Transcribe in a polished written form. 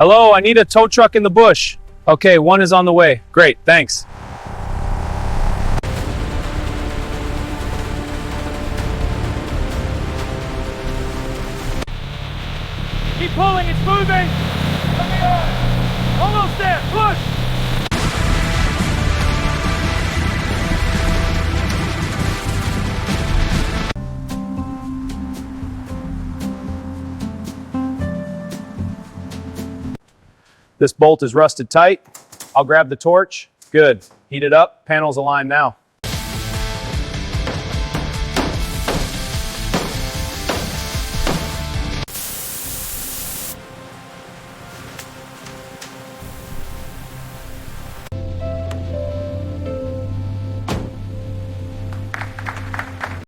Hello, I need a tow truck in the bush. Okay, one is on the way. Great, thanks. Keep pulling, it's moving! Coming on! Almost there, push! This bolt is rusted tight. I'll grab the torch. Good. Heat it up. Panels aligned now.